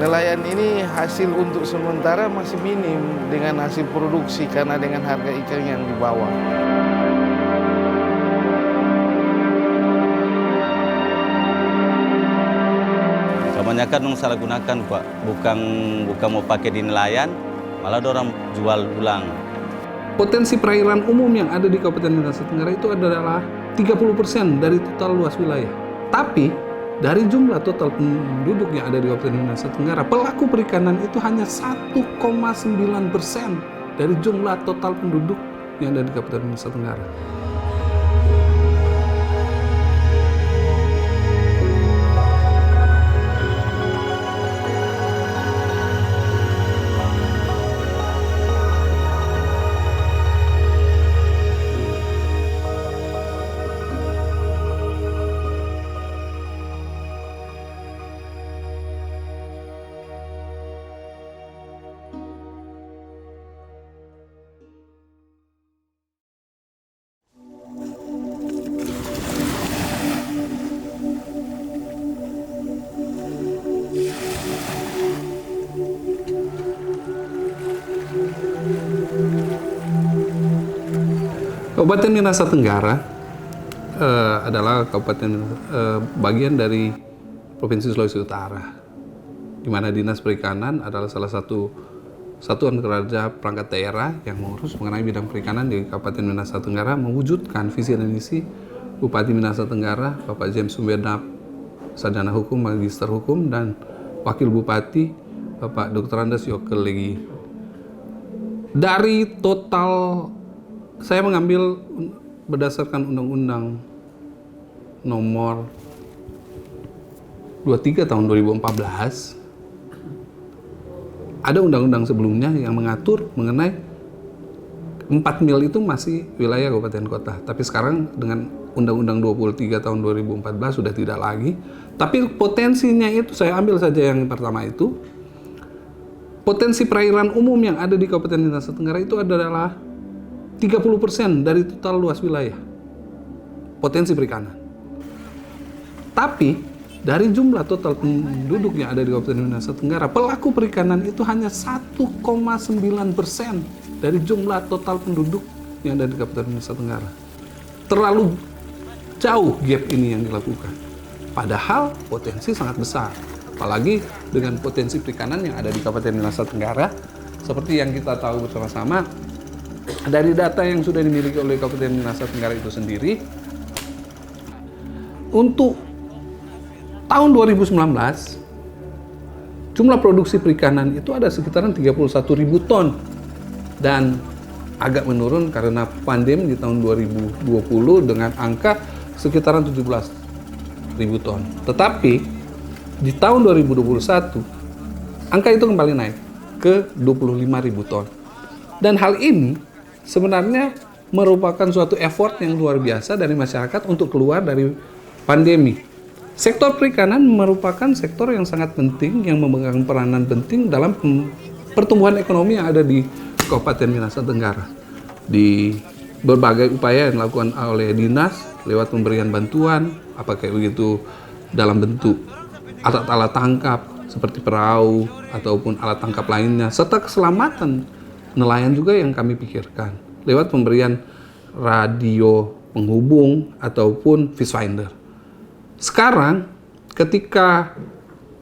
nelayan ini hasil untuk sementara masih minim dengan hasil produksi karena dengan harga ikan yang di bawah. Kebanyakan orang salah gunakan, Pak. Bukan mau pakai di nelayan, malah orang jual ulang. Potensi perairan umum yang ada di Kabupaten Minahasa Tenggara itu adalah 30% dari total luas wilayah. Tapi dari jumlah total penduduk yang ada di Kabupaten Minahasa Tenggara, pelaku perikanan itu hanya 1,9% dari jumlah total penduduk yang ada di Kabupaten Minahasa Tenggara. Kabupaten Minahasa Tenggara adalah kabupaten bagian dari Provinsi Sulawesi Utara, di mana Dinas Perikanan adalah salah satu satuan kerja perangkat daerah yang mengurus mengenai bidang perikanan di Kabupaten Minahasa Tenggara, mewujudkan visi dan misi Bupati Minahasa Tenggara, Bapak James Sumberdap, Sarjana Hukum, Magister Hukum, dan Wakil Bupati, Bapak Dr. Andes Yokelegi. Dari total, saya mengambil berdasarkan Undang-Undang Nomor 23 tahun 2014. Ada undang-undang sebelumnya yang mengatur mengenai 4 mil itu masih wilayah kabupaten kota. Tapi sekarang dengan Undang-Undang 23 tahun 2014 sudah tidak lagi. Tapi potensinya itu, saya ambil saja yang pertama itu. Potensi perairan umum yang ada di Kabupaten Minahasa Tenggara itu adalah 30% dari total luas wilayah potensi perikanan. Tapi dari jumlah total penduduk yang ada di Kabupaten Minahasa Tenggara, pelaku perikanan itu hanya 1,9% dari jumlah total penduduk yang ada di Kabupaten Minahasa Tenggara. Terlalu jauh gap ini yang dilakukan. Padahal potensi sangat besar. Apalagi dengan potensi perikanan yang ada di Kabupaten Minahasa Tenggara, seperti yang kita tahu bersama-sama, dari data yang sudah dimiliki oleh Kabupaten Minahasa Tenggara itu sendiri, untuk tahun 2019, jumlah produksi perikanan itu ada sekitaran 31.000 ton. Dan agak menurun karena pandemi di tahun 2020 dengan angka sekitaran 17.000 ton. Tetapi di tahun 2021, angka itu kembali naik ke 25.000 ton. Dan hal ini sebenarnya merupakan suatu effort yang luar biasa dari masyarakat untuk keluar dari pandemi. Sektor perikanan merupakan sektor yang sangat penting, yang memegang peranan penting dalam pertumbuhan ekonomi yang ada di Kabupaten Minahasa Tenggara. Di berbagai upaya yang dilakukan oleh dinas lewat pemberian bantuan, apakah begitu dalam bentuk alat-alat tangkap seperti perahu ataupun alat tangkap lainnya, serta keselamatan nelayan juga yang kami pikirkan lewat pemberian radio penghubung ataupun fish finder. Sekarang ketika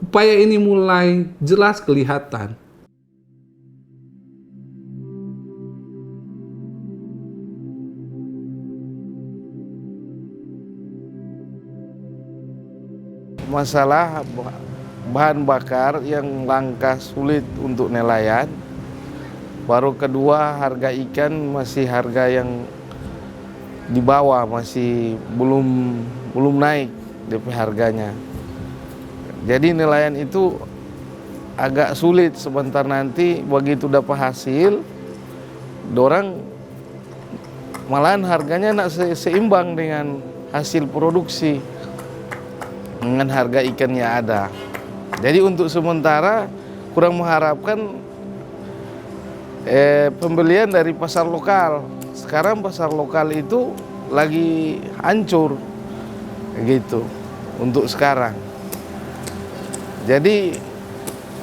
upaya ini mulai jelas kelihatan, masalah bahan bakar yang langka sulit untuk nelayan. Baru kedua, harga ikan masih harga yang di bawah, masih belum naik DP harganya. Jadi nelayan itu agak sulit sebentar nanti begitu dapat hasil, dorang malahan harganya nak seimbang dengan hasil produksi dengan harga ikannya ada. Jadi untuk sementara kurang mengharapkan pembelian dari pasar lokal. Sekarang pasar lokal itu lagi hancur gitu untuk sekarang. Jadi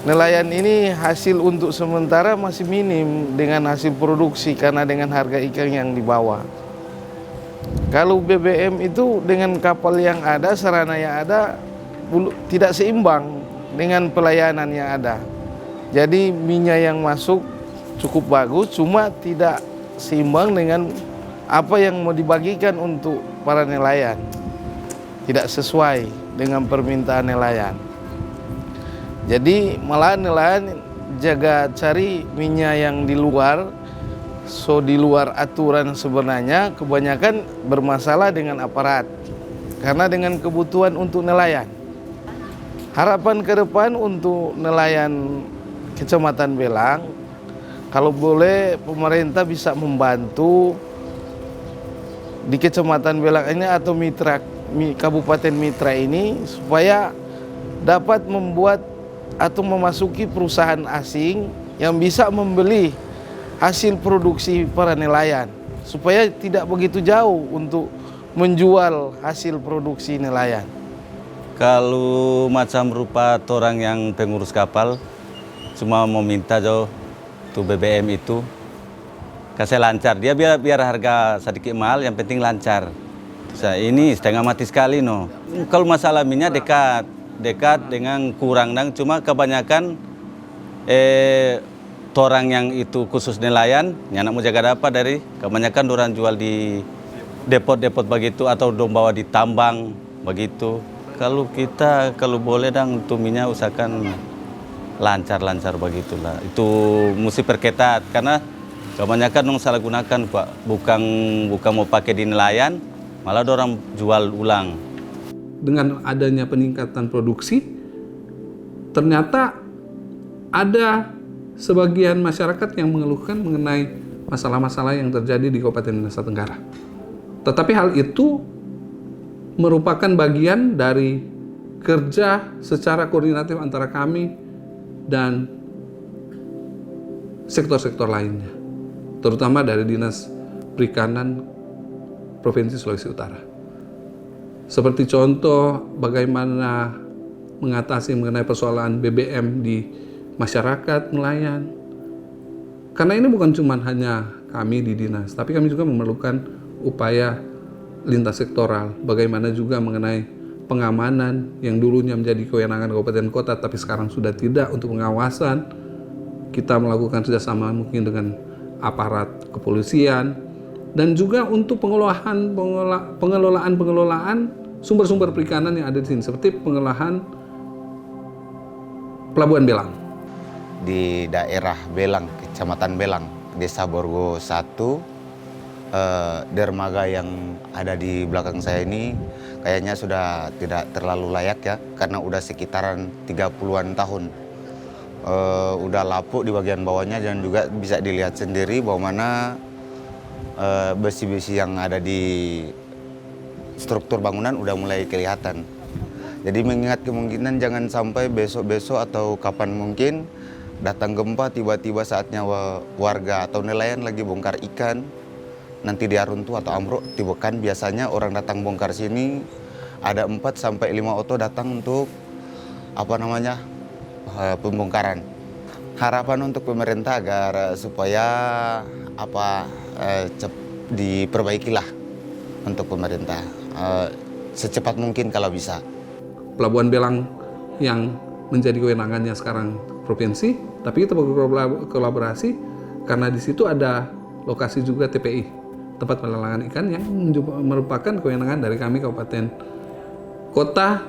nelayan ini hasil untuk sementara masih minim dengan hasil produksi karena dengan harga ikan yang di bawah. Kalau BBM itu dengan kapal yang ada, sarana yang ada tidak seimbang dengan pelayanan yang ada. Jadi minyak yang masuk cukup bagus, cuma tidak seimbang dengan apa yang mau dibagikan untuk para nelayan. Tidak sesuai dengan permintaan nelayan. Jadi malah nelayan jaga cari minyak yang di luar, di luar aturan sebenarnya kebanyakan bermasalah dengan aparat. Karena dengan kebutuhan untuk nelayan. Harapan ke depan untuk nelayan Kecamatan Belang, kalau boleh pemerintah bisa membantu di Kecamatan Belang ini atau Kabupaten Mitra ini supaya dapat membuat atau memasuki perusahaan asing yang bisa membeli hasil produksi para nelayan supaya tidak begitu jauh untuk menjual hasil produksi nelayan. Kalau macam rupa orang yang pengurus kapal cuma mau minta jauh tuh BBM itu kasih lancar, dia biar harga sedikit mahal yang penting lancar. Ini setengah mati sekali no. Kalau masalah minyak dekat dengan kurang dan cuma kebanyakan orang yang itu khusus nelayan yang nak mau jaga dapat dari kebanyakan orang jual di depot-depot begitu atau dong bawa di tambang begitu. Kalau kita kalau boleh dang untuk minyak usahakan lancar begitulah. Itu mesti perketat karena kebanyakan dong salah gunakan Pak. Bukan mau pakai di nelayan, malah orang jual ulang. Dengan adanya peningkatan produksi, ternyata ada sebagian masyarakat yang mengeluhkan mengenai masalah-masalah yang terjadi di Kabupaten Nusa Tenggara. Tetapi hal itu merupakan bagian dari kerja secara koordinatif antara kami dan sektor-sektor lainnya, terutama dari Dinas Perikanan Provinsi Sulawesi Utara. Seperti contoh bagaimana mengatasi mengenai persoalan BBM di masyarakat nelayan. Karena ini bukan cuma hanya kami di dinas, tapi kami juga memerlukan upaya lintas sektoral. Bagaimana juga mengenai pengamanan yang dulunya menjadi kewenangan kabupaten kota, tapi sekarang sudah tidak untuk pengawasan. Kita melakukan kerjasama mungkin dengan aparat kepolisian dan juga untuk pengelolaan sumber-sumber perikanan yang ada di sini, seperti pengelolaan Pelabuhan Belang. Di daerah Belang, Kecamatan Belang, Desa Borgo 1, dermaga yang ada di belakang saya ini kayaknya sudah tidak terlalu layak ya, karena udah sekitaran 30-an tahun. Udah lapuk di bagian bawahnya dan juga bisa dilihat sendiri bahwa mana besi-besi yang ada di struktur bangunan udah mulai kelihatan. Jadi mengingat kemungkinan jangan sampai besok-besok atau kapan mungkin datang gempa tiba-tiba saatnya warga atau nelayan lagi bongkar ikan, nanti dia runtuh atau ambruk. Tiba kan biasanya orang datang bongkar sini ada 4 sampai 5 oto datang untuk pembongkaran. Harapan untuk pemerintah agar supaya diperbaikilah untuk pemerintah secepat mungkin kalau bisa. Pelabuhan Belang yang menjadi kewenangannya sekarang provinsi, tapi kita berkolaborasi karena di situ ada lokasi juga TPI, tempat pelelangan ikan, yang merupakan kewenangan dari kami kabupaten kota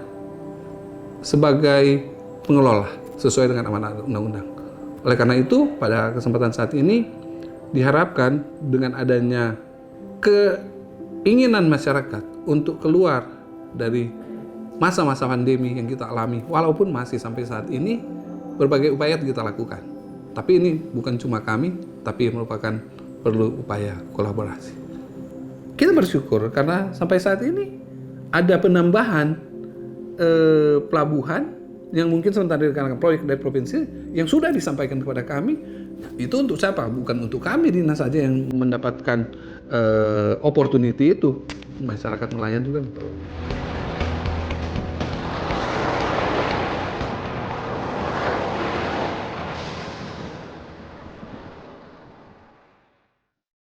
sebagai pengelola sesuai dengan amanat undang-undang. Oleh karena itu, pada kesempatan saat ini diharapkan dengan adanya keinginan masyarakat untuk keluar dari masa-masa pandemi yang kita alami, walaupun masih sampai saat ini berbagai upaya kita lakukan. Tapi ini bukan cuma kami, tapi merupakan perlu upaya kolaborasi. Kita bersyukur karena sampai saat ini ada penambahan pelabuhan yang mungkin sementara dikarenakan proyek dari provinsi yang sudah disampaikan kepada kami. Itu untuk siapa? Bukan untuk kami dinas saja yang mendapatkan opportunity itu, masyarakat nelayan juga.